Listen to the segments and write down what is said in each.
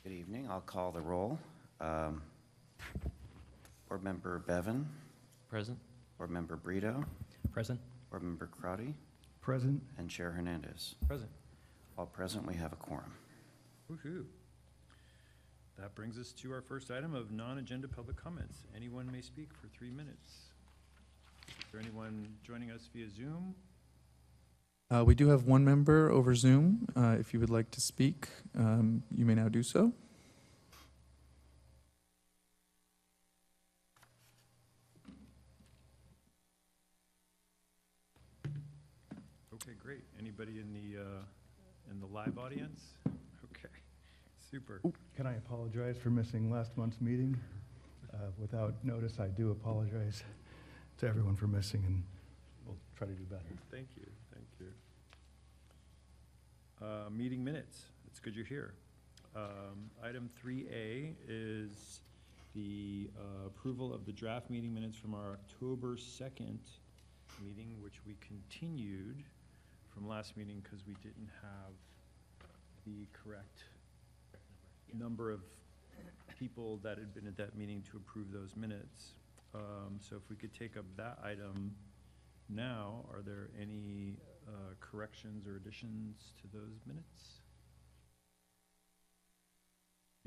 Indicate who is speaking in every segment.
Speaker 1: Good evening. I'll call the roll. Board Member Bevan,
Speaker 2: Present.
Speaker 1: Board Member Brito,
Speaker 2: Present.
Speaker 1: Board Member Crowdy,
Speaker 3: Present.
Speaker 1: and Chair Hernandez.
Speaker 2: Present.
Speaker 1: All present, we have a quorum.
Speaker 4: Woohoo. That brings us to our first item of non-agenda public comments. Anyone may speak for 3 minutes. Is there anyone joining us via Zoom?
Speaker 3: We do have one member over Zoom. If you would like to speak, you may now do so.
Speaker 4: Okay, great. Anybody in the live audience? Okay, super.
Speaker 5: Can I apologize for missing last month's meeting? Without notice, I do apologize to everyone for missing, and we'll try to do better.
Speaker 4: Thank you, thank you. Meeting minutes, it's good you're here. Item 3A is the approval of the draft meeting minutes from our October 2nd meeting, which we continued from last meeting because we didn't have the correct number of people that had been at that meeting to approve those minutes. So if we could take up that item now, are there any corrections or additions to those minutes?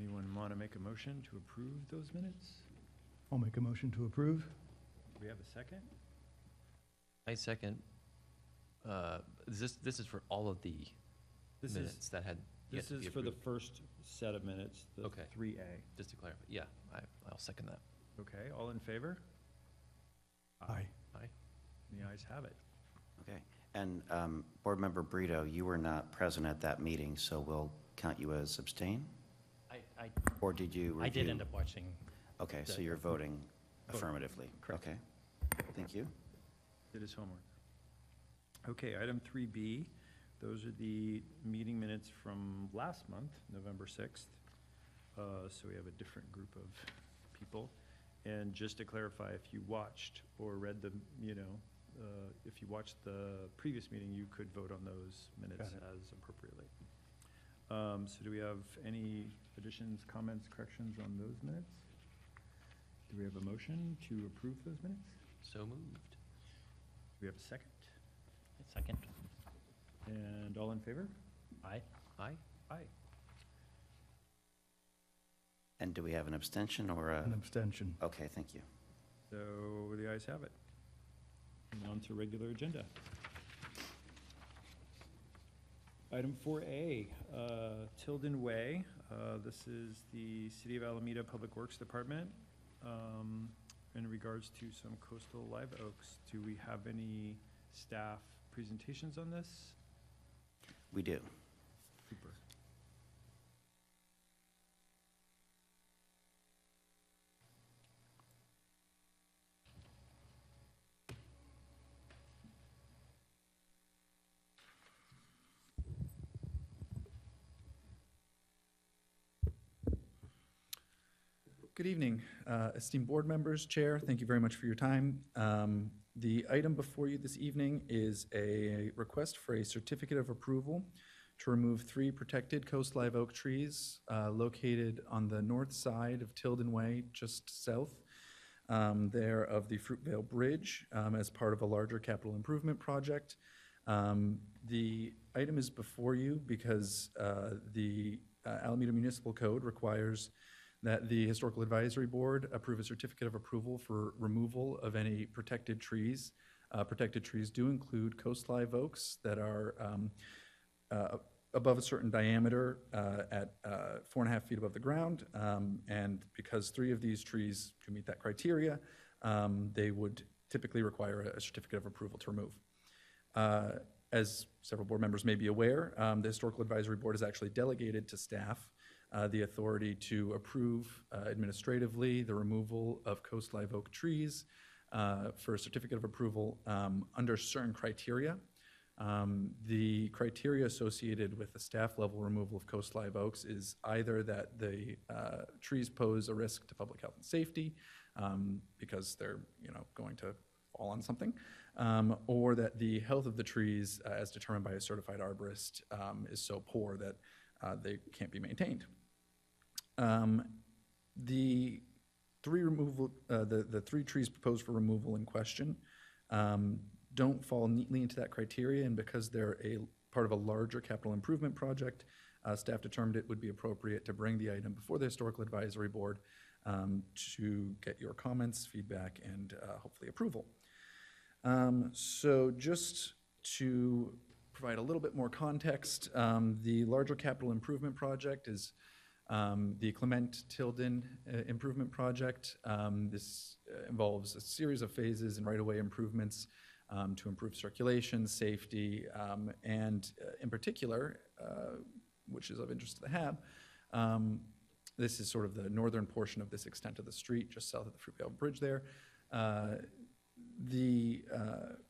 Speaker 4: Anyone want to make a motion to approve those minutes?
Speaker 5: I'll make a motion to approve.
Speaker 4: Do we have a second?
Speaker 2: I second. This is for all of the
Speaker 4: This
Speaker 2: minutes
Speaker 4: is,
Speaker 2: that had yet
Speaker 4: this
Speaker 2: to be
Speaker 4: is for the
Speaker 2: approved.
Speaker 4: first set of minutes, the
Speaker 2: Okay.
Speaker 4: 3A.
Speaker 2: Just to clarify, yeah, I'll second that.
Speaker 4: Okay, all in favor?
Speaker 5: Aye.
Speaker 2: Aye.
Speaker 4: The ayes have it.
Speaker 1: Okay. And Board Member Brito, you were not present at that meeting, so we'll count you as abstain? Or did you review?
Speaker 6: I did end up watching.
Speaker 1: Okay, so
Speaker 6: the-
Speaker 1: you're voting affirmatively?
Speaker 4: Correct.
Speaker 1: Okay. Thank you.
Speaker 4: Did his homework. Okay, item 3B, those are the meeting minutes from last month, November 6th. So we have a different group of people. And just to clarify, if you watched or read the, if you watched the previous meeting, you could vote on those minutes
Speaker 5: Got it.
Speaker 4: as appropriately. So do we have any additions, comments, corrections on those minutes? Do we have a motion to approve those minutes?
Speaker 2: So moved.
Speaker 4: Do we have a second?
Speaker 6: Second.
Speaker 4: And all in favor?
Speaker 6: Aye.
Speaker 2: Aye.
Speaker 4: Aye.
Speaker 1: And do we have an abstention or a?
Speaker 5: An abstention.
Speaker 1: Okay, thank you.
Speaker 4: So the ayes have it. And on to regular agenda. Item 4A, Tilden Way. This is the City of Alameda Public Works Department in regards to some coastal live oaks. Do we have any staff presentations on this?
Speaker 1: We do.
Speaker 4: Super.
Speaker 3: Good evening, esteemed board members, chair, thank you very much for your time. The item before you this evening is a request for a certificate of approval to remove 3 protected coast live oak trees located on the north side of Tilden Way, just south there of the Fruitvale Bridge as part of a larger capital improvement project. The item is before you because the Alameda Municipal Code requires that the Historical Advisory Board approve a certificate of approval for removal of any protected trees. Protected trees do include coast live oaks that are above a certain diameter at 4.5 feet above the ground. And because 3 of these trees can meet that criteria, they would typically require a certificate of approval to remove. As several board members may be aware, the Historical Advisory Board has actually delegated to staff the authority to approve administratively the removal of coast live oak trees for a certificate of approval under certain criteria. The criteria associated with the staff level removal of coast live oaks is either that the trees pose a risk to public health and safety because they're going to fall on something, or that the health of the trees as determined by a certified arborist is so poor that they can't be maintained. The the three trees proposed for removal in question don't fall neatly into that criteria, and because they're a part of a larger capital improvement project, staff determined it would be appropriate to bring the item before the Historical Advisory Board to get your comments, feedback, and hopefully approval. So just to provide a little bit more context, the larger capital improvement project is the Clement Tilden Improvement Project. This involves a series of phases and right-of-way improvements to improve circulation, safety, and in particular, which is of interest to the HAB, this is sort of the northern portion of this extent of the street, just south of the Fruitvale Bridge there. The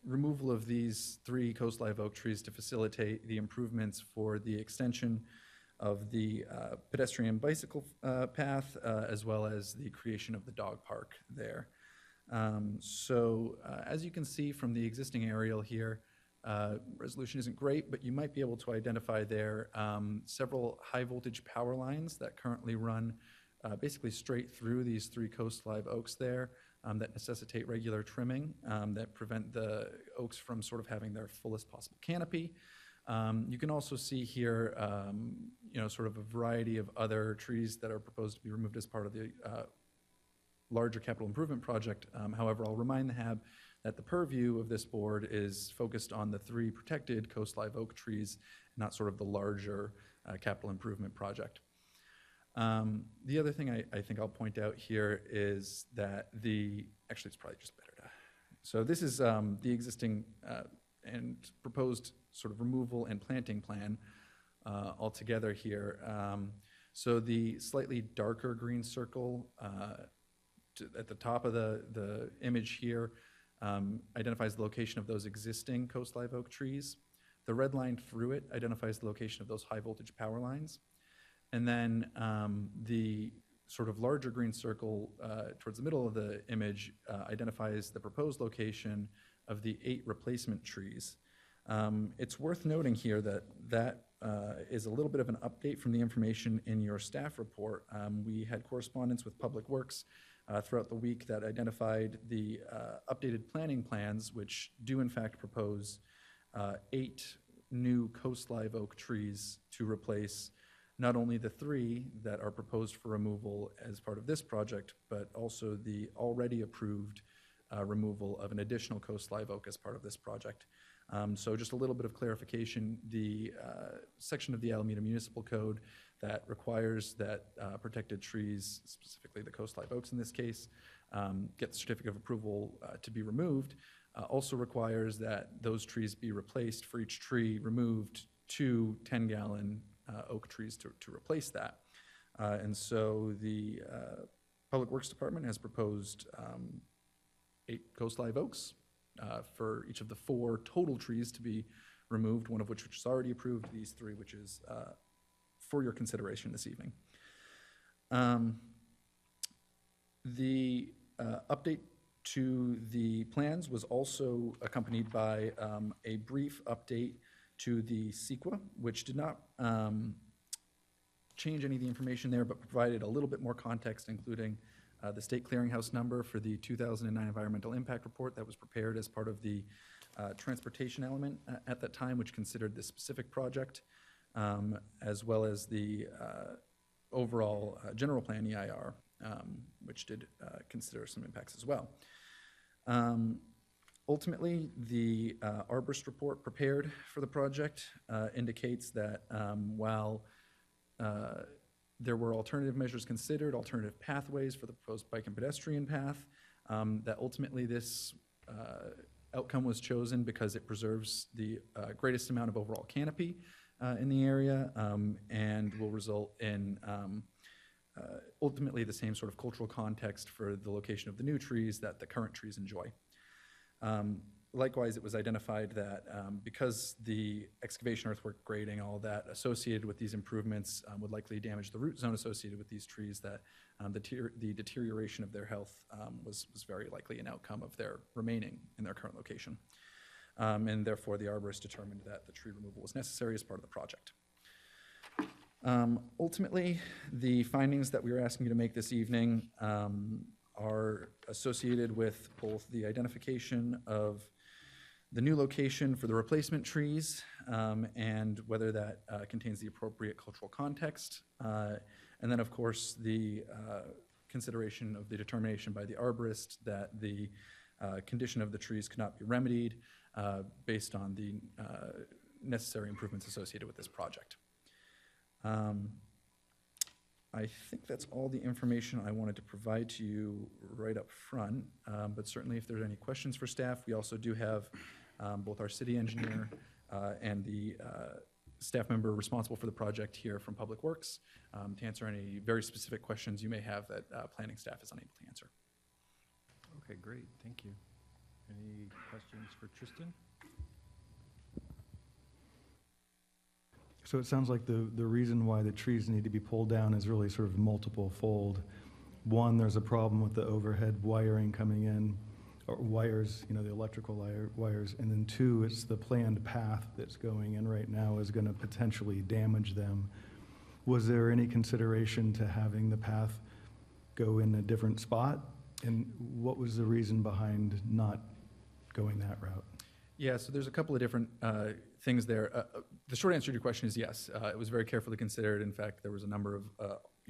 Speaker 3: removal of these 3 coast live oak trees to facilitate the improvements for the extension of the pedestrian bicycle path, as well as the creation of the dog park there. As you can see from the existing aerial here, resolution isn't great, but you might be able to identify there several high voltage power lines that currently run basically straight through these 3 coast live oaks there that necessitate regular trimming that prevent the oaks from sort of having their fullest possible canopy. You can also see here, sort of a variety of other trees that are proposed to be removed as part of the larger capital improvement project. However, I'll remind the HAB that the purview of this board is focused on the 3 protected coast live oak trees, not sort of the larger capital improvement project. The other thing I think I'll point out here is that actually it's probably just better to, so this is the existing and proposed sort of removal and planting plan altogether here. So the slightly darker green circle at the top of the image here identifies the location of those existing coast live oak trees. The red line through it identifies the location of those high voltage power lines. And then the sort of larger green circle towards the middle of the image identifies the proposed location of the 8 replacement trees. It's worth noting here that is a little bit of an update from the information in your staff report. We had correspondence with Public Works throughout the week that identified the updated planning plans, which do in fact propose 8 new coast live oak trees to replace not only the 3 that are proposed for removal as part of this project, but also the already approved removal of an additional coast live oak as part of this project. So just a little bit of clarification, the section of the Alameda Municipal Code that requires that protected trees, specifically the coast live oaks in this case, get the certificate of approval to be removed, also requires that those trees be replaced for each tree removed 2 10-gallon oak trees to replace that. And so the Public Works Department has proposed 8 coast live oaks for each of the 4 total trees to be removed, one of which is already approved, these 3 which is for your consideration this evening. The update to the plans was also accompanied by a brief update to the CEQA, which did not change any of the information there, but provided a little bit more context, including the state clearinghouse number for the 2009 environmental impact report that was prepared as part of the transportation element at that time, which considered this specific project, as well as the overall general plan EIR, which did consider some impacts as well. Ultimately, the arborist report prepared for the project indicates that while there were alternative measures considered, alternative pathways for the proposed bike and pedestrian path, that ultimately this outcome was chosen because it preserves the greatest amount of overall canopy in the area and will result in ultimately the same sort of cultural context for the location of the new trees that the current trees enjoy. Likewise, it was identified that because the excavation, earthwork, grading, all that associated with these improvements would likely damage the root zone associated with these trees, that the deterioration of their health was very likely an outcome of their remaining in their current location. And therefore, the arborist determined that the tree removal was necessary as part of the project. Ultimately, the findings that we are asking you to make this evening are associated with both the identification of the new location for the replacement trees and whether that contains the appropriate cultural context. And then, of course, the consideration of the determination by the arborist that the condition of the trees could not be remedied based on the necessary improvements associated with this project. I think that's all the information I wanted to provide to you right up front, but certainly if there's any questions for staff, we also do have both our city engineer and the staff member responsible for the project here from Public Works to answer any very specific questions you may have that planning staff is unable to answer.
Speaker 4: Okay, great, thank you. Any questions for Tristan?
Speaker 5: So it sounds like the reason why the trees need to be pulled down is really sort of multiple fold. One, there's a problem with the overhead wiring coming in, or wires, you know, the electrical wires. And then two, it's the planned path that's going in right now is going to potentially damage them. Was there any consideration to having the path go in a different spot? And what was the reason behind not going that route?
Speaker 3: Yeah, so there's a couple of different things there. The short answer to your question is yes. It was very carefully considered. In fact, there was a number of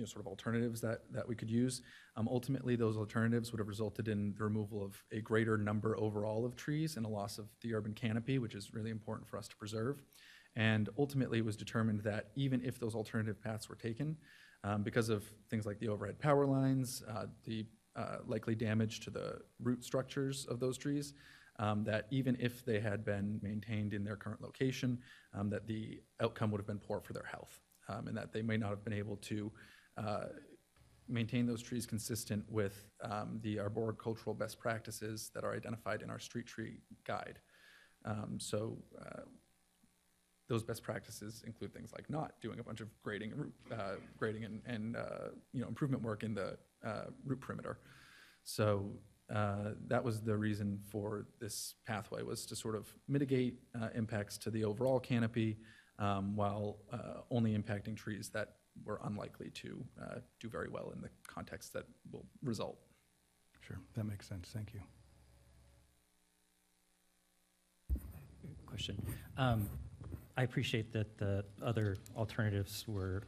Speaker 3: sort of alternatives that we could use. Ultimately, those alternatives would have resulted in the removal of a greater number overall of trees and a loss of the urban canopy, which is really important for us to preserve. And ultimately, it was determined that even if those alternative paths were taken, because of things like the overhead power lines, the likely damage to the root structures of those trees, that even if they had been maintained in their current location, that the outcome would have been poor for their health, and that they may not have been able to maintain those trees consistent with the arboricultural best practices that are identified in our street tree guide. Those best practices include things like not doing a bunch of grading and improvement work in the root perimeter. So that was the reason for this pathway, was to sort of mitigate impacts to the overall canopy while only impacting trees that were unlikely to do very well in the context that will result.
Speaker 5: Sure, that makes sense. Thank you.
Speaker 6: Question. I appreciate that the other alternatives were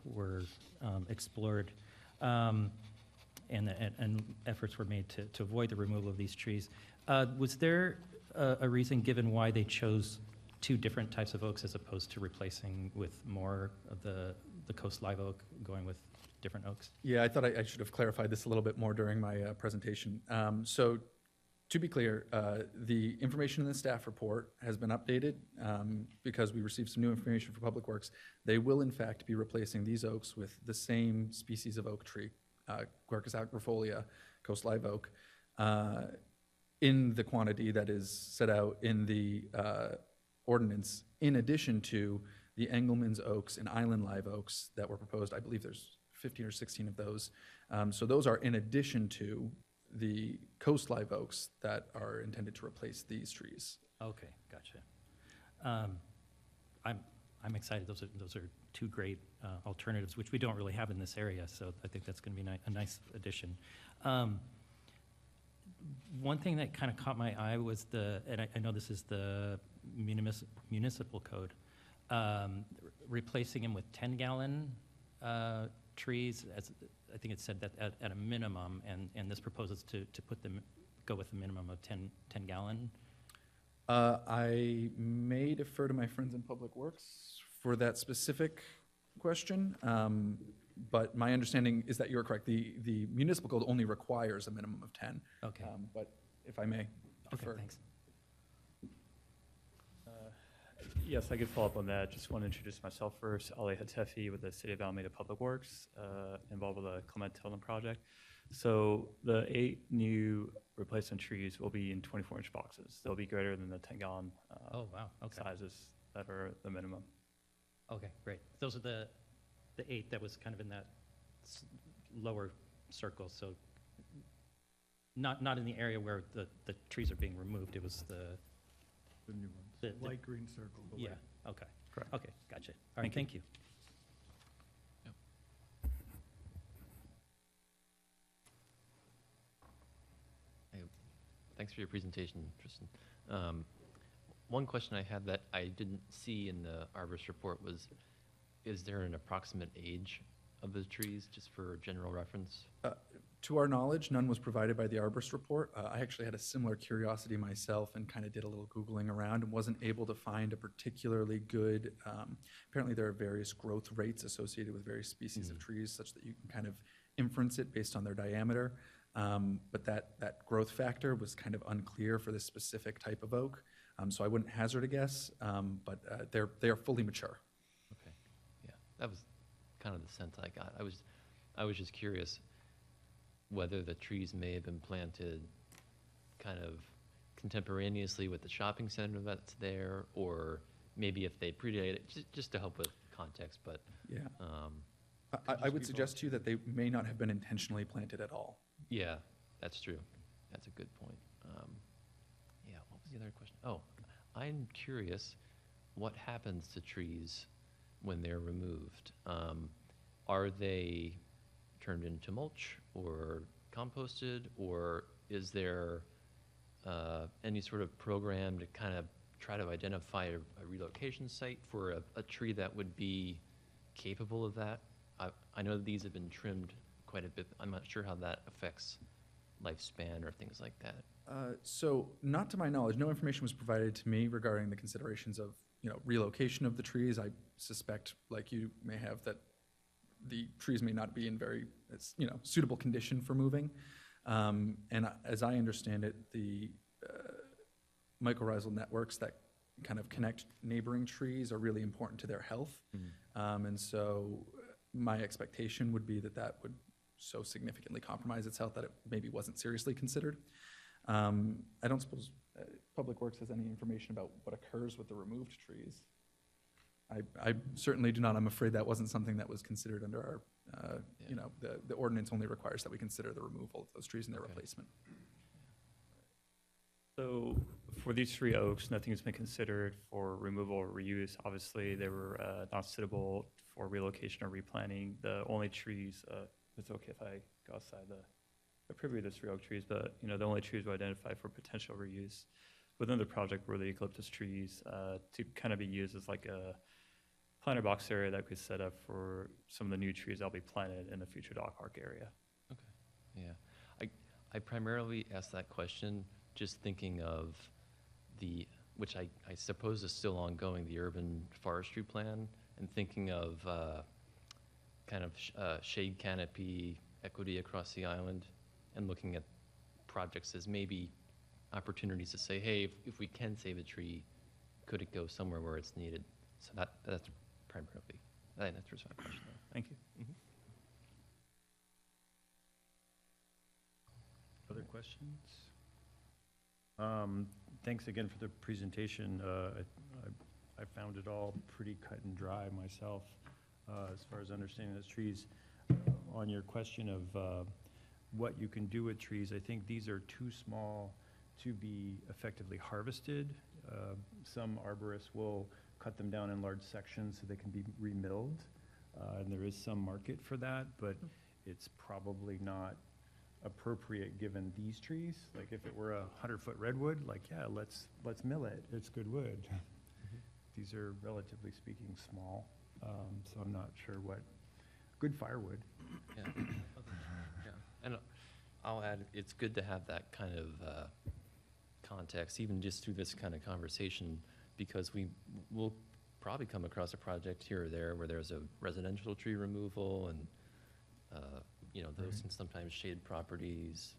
Speaker 6: explored and efforts were made to avoid the removal of these trees. Was there a reason given why they chose two different types of oaks as opposed to replacing with more of the coast live oak, going with different oaks?
Speaker 3: Yeah, I thought I should have clarified this a little bit more during my presentation. So to be clear, the information in the staff report has been updated because we received some new information for Public Works. They will in fact be replacing these oaks with the same species of oak tree, Quercus agrifolia, coast live oak, in the quantity that is set out in the ordinance, in addition to the Engelmann's oaks and island live oaks that were proposed. I believe there's 15 or 16 of those. So those are in addition to the coast live oaks that are intended to replace these trees.
Speaker 6: Okay, gotcha. I'm excited. Those are two great alternatives, which we don't really have in this area. So I think that's going to be a nice addition. One thing that kind of caught my eye was and I know this is the municipal code, replacing them with 10-gallon trees. As I think it said that at a minimum, and this proposes to go with a minimum of 10-gallon.
Speaker 3: I may defer to my friends in Public Works for that specific question, but my understanding is that you're correct. The municipal code only requires a minimum of 10.
Speaker 6: Okay.
Speaker 3: But if I may defer.
Speaker 6: Okay, thanks.
Speaker 7: Yes, I could follow up on that. Just want to introduce myself first. Ali Hatefi with the City of Alameda Public Works, involved with the Clement Tilden project. So the 8 new replacement trees will be in 24-inch boxes. They'll be greater than the 10-gallon
Speaker 6: Oh, wow. Okay.
Speaker 7: sizes that are the minimum.
Speaker 6: Okay, great. Those are the 8 that was kind of in that lower circle. So not in the area where the trees are being removed. It was the
Speaker 4: new ones.
Speaker 5: Light green circle.
Speaker 6: yeah. Okay.
Speaker 7: Correct.
Speaker 6: Okay, gotcha. All right, thank you.
Speaker 2: thanks for your presentation, Tristan. One question I had that I didn't see in the arborist report was, is there an approximate age of the trees, just for general reference?
Speaker 3: To our knowledge, none was provided by the arborist report. I actually had a similar curiosity myself and kind of did a little Googling around and wasn't able to find a particularly good, apparently there are various growth rates associated with various species of trees such that you can kind of inference it based on their diameter. But that growth factor was kind of unclear for this specific type of oak. So I wouldn't hazard a guess, but they are fully mature.
Speaker 2: Okay, yeah, that was kind of the sense I got. I was just curious whether the trees may have been planted kind of contemporaneously with the shopping center that's there, or maybe if they predate it, just to help with context, but.
Speaker 3: Yeah.
Speaker 2: Could
Speaker 3: I
Speaker 2: you
Speaker 3: would
Speaker 2: speak
Speaker 3: suggest to you that they may not have been intentionally planted at all.
Speaker 2: Yeah, that's true. That's a good point. Yeah, what was the other question? Oh, I'm curious, what happens to trees when they're removed? Are they turned into mulch or composted, or is there any sort of program to kind of try to identify a relocation site for a tree that would be capable of that? I know that these have been trimmed quite a bit. I'm not sure how that affects lifespan or things like that.
Speaker 3: So, not to my knowledge, no information was provided to me regarding the considerations of, relocation of the trees. I suspect, like you may have, that the trees may not be in very, suitable condition for moving. And as I understand it, the mycorrhizal networks that kind of connect neighboring trees are really important to their health. And so my expectation would be that that would so significantly compromise its health that it maybe wasn't seriously considered. I don't suppose Public Works has any information about what occurs with the removed trees. I certainly do not. I'm afraid that wasn't something that was considered under our, the ordinance only requires that we consider the removal of those trees and their
Speaker 2: Okay.
Speaker 3: replacement.
Speaker 7: So for these 3 oaks, nothing has been considered for removal or reuse. Obviously, they were not suitable for relocation or replanting. The only trees, it's okay if I go outside the preview of the 3 oak trees, but the only trees we identified for potential reuse within the project were the eucalyptus trees to kind of be used as like a planter box area that we set up for some of the new trees that'll be planted in the future dog park area.
Speaker 2: Okay, yeah. I primarily asked that question just thinking of which I suppose is still ongoing, the urban forestry plan, and thinking of kind of shade canopy equity across the island, and looking at projects as maybe opportunities to say, hey, if we can save a tree, could it go somewhere where it's needed? So that's primarily, that answers my question.
Speaker 7: Thank you.
Speaker 4: Other questions? Thanks again for the presentation. I found it all pretty cut and dry myself, as far as understanding those trees. On your question of what you can do with trees, I think these are too small to be effectively harvested. Some arborists will cut them down in large sections so they can be remilled, and there is some market for that, but it's probably not appropriate given these trees. Like if it were a 100-foot redwood, like, yeah, let's mill it, it's good wood. These are relatively speaking small, so I'm not sure what, good firewood.
Speaker 2: Yeah. Yeah. And I'll add, it's good to have that kind of context, even just through this kind of conversation, because we'll probably come across a project here or there where there's a residential tree removal, and those can sometimes shade properties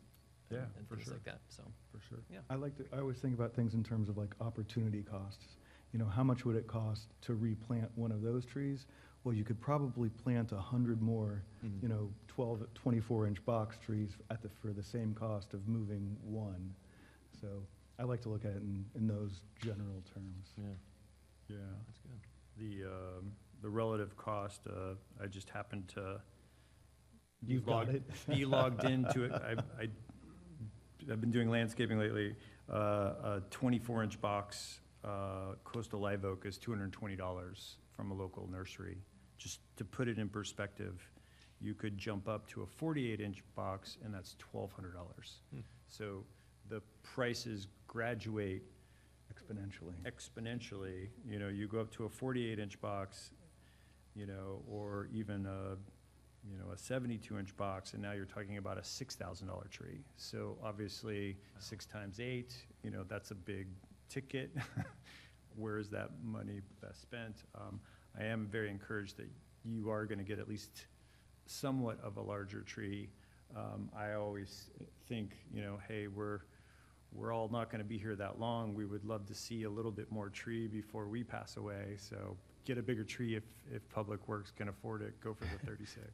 Speaker 2: and,
Speaker 4: Yeah,
Speaker 2: and
Speaker 4: for
Speaker 2: things
Speaker 4: sure.
Speaker 2: like that. So
Speaker 4: For sure.
Speaker 5: I always think about things in terms of like opportunity costs. How much would it cost to replant one of those trees? Well, you could probably plant 100 more, 12, 24-inch box trees for the same cost of moving one. So I like to look at it in those general terms.
Speaker 2: yeah,
Speaker 4: Yeah.
Speaker 2: that's good.
Speaker 4: The relative cost, I just happened to
Speaker 5: You've got it.
Speaker 4: be logged into it. I've been doing landscaping lately. A 24-inch box coastal live oak is $220 from a local nursery. Just to put it in perspective, you could jump up to a 48-inch box, and that's $1,200. So the prices graduate
Speaker 5: Exponentially.
Speaker 4: exponentially. You know, you go up to a 48-inch box, you know, or even a 72-inch box, and now you're talking about a $6,000 tree. So obviously, 6 times 8, you know, that's a big ticket. Where is that money best spent? I am very encouraged that you are going to get at least somewhat of a larger tree. I always think, you know, hey, we're all not going to be here that long. We would love to see a little bit more tree before we pass away. So get a bigger tree if Public Works can afford it. Go for the 36.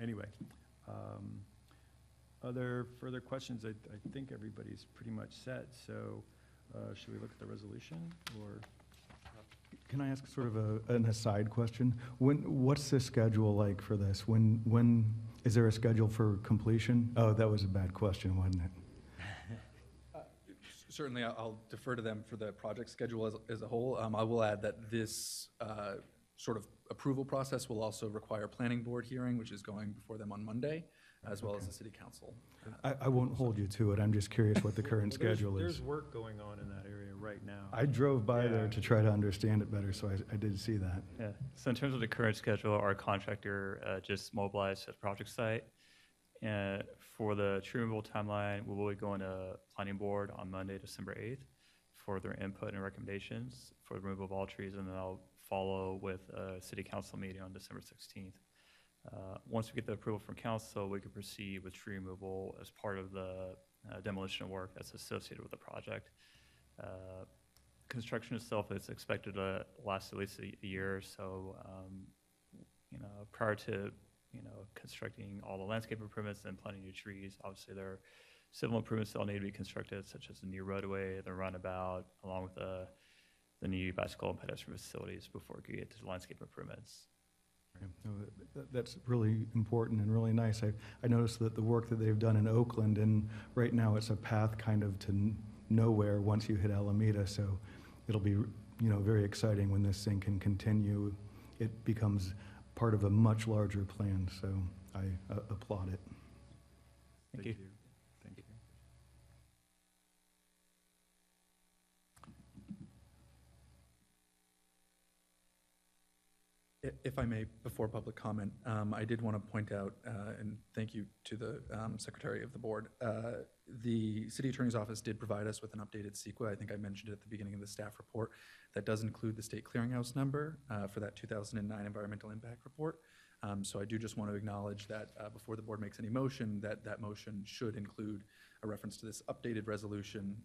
Speaker 4: Anyway, other further questions? I think everybody's pretty much set. So should we look at the resolution or?
Speaker 5: Can I ask sort of an aside question? What's the schedule like for this? When is there a schedule for completion? Oh, that was a bad question, wasn't it?
Speaker 3: Certainly, I'll defer to them for the project schedule as a whole. I will add that this sort of approval process will also require planning board hearing, which is going before them on Monday, as well as the city council.
Speaker 5: I won't hold you to it. I'm just curious what the current
Speaker 4: Well,
Speaker 5: schedule is.
Speaker 4: There's work going on in that area right now.
Speaker 5: I drove by there
Speaker 4: Yeah.
Speaker 5: to try to understand it better, so I did see that.
Speaker 7: Yeah, so in terms of the current schedule, our contractor just mobilized at the project site. And for the tree removal timeline, we will be going to planning board on Monday, December 8th for their input and recommendations for the removal of all trees, and then I'll follow with a city council meeting on December 16th. Once we get the approval from council, we can proceed with tree removal as part of the demolition work that's associated with the project. Construction itself is expected to last at least a year or so. You know, prior to, you know, constructing all the landscape improvements and planting new trees, obviously there are civil improvements that will need to be constructed, such as the new roadway, the runabout, along with the new bicycle and pedestrian facilities before we get to the landscape improvements.
Speaker 5: No, that's really important and really nice. I noticed that the work that they've done in Oakland, and right now it's a path kind of to nowhere once you hit Alameda, so it'll be, you know, very exciting when this thing can continue. It becomes part of a much larger plan, so I applaud it.
Speaker 7: Thank you.
Speaker 4: Thank you.
Speaker 3: If I may, before public comment, I did want to point out, and thank you to the secretary of the board, the city attorney's office did provide us with an updated CEQA. I think I mentioned it at the beginning of the staff report. That does include the state clearinghouse number for that 2009 environmental impact report. So I do just want to acknowledge that before the board makes any motion, that motion should include a reference to this updated resolution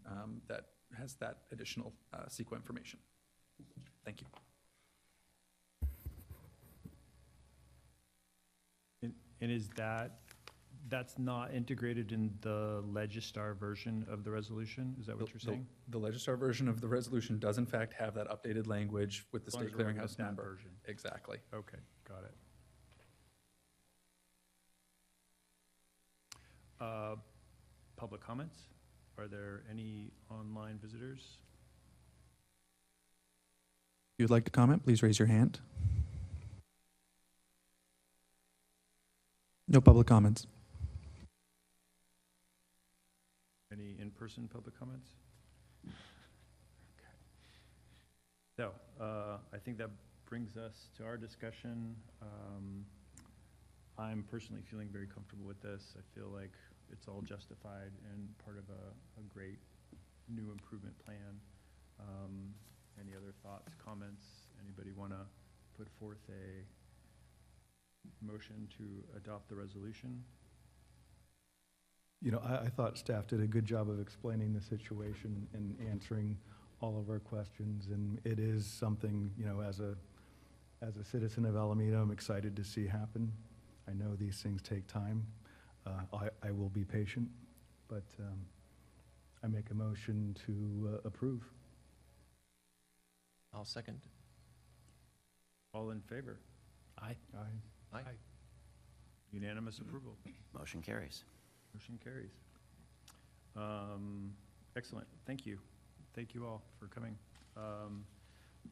Speaker 3: that has that additional CEQA information. Thank you.
Speaker 4: And is that's not integrated in the Legistar version of the resolution? Is that what you're saying?
Speaker 3: The Legistar version of the resolution does in fact have that updated language with the
Speaker 4: As long
Speaker 3: state
Speaker 4: as we're looking at
Speaker 3: clearinghouse
Speaker 4: that
Speaker 3: number.
Speaker 4: version.
Speaker 3: Exactly.
Speaker 4: Okay, got it. Public comments? Are there any online visitors?
Speaker 3: If you'd like to comment, please raise your hand. No public comments.
Speaker 4: Any in-person public comments? Okay. So, I think that brings us to our discussion. I'm personally feeling very comfortable with this. I feel like it's all justified and part of a great new improvement plan. Any other thoughts, comments? Anybody want to put forth a motion to adopt the resolution?
Speaker 5: You know, I thought staff did a good job of explaining the situation and answering all of our questions, and it is something, you know, as a citizen of Alameda, I'm excited to see happen. I know these things take time. I will be patient, but I make a motion to approve.
Speaker 2: I'll second.
Speaker 4: All in favor?
Speaker 2: Aye.
Speaker 5: Aye.
Speaker 2: Aye.
Speaker 4: Unanimous approval.
Speaker 1: Motion carries.
Speaker 4: Motion carries. Excellent. Thank you. Thank you all for coming.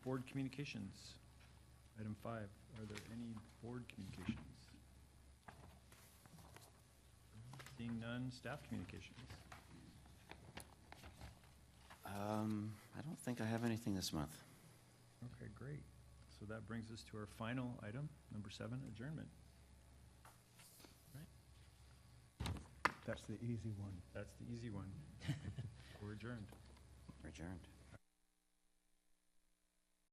Speaker 4: Board communications. Item 5. Are there any board communications? Seeing none, staff communications.
Speaker 1: I don't think I have anything this month.
Speaker 4: Okay, great. So that brings us to our final item, number 7, adjournment.
Speaker 8: That's the easy one.
Speaker 4: That's the easy one. We're adjourned.
Speaker 1: We're adjourned.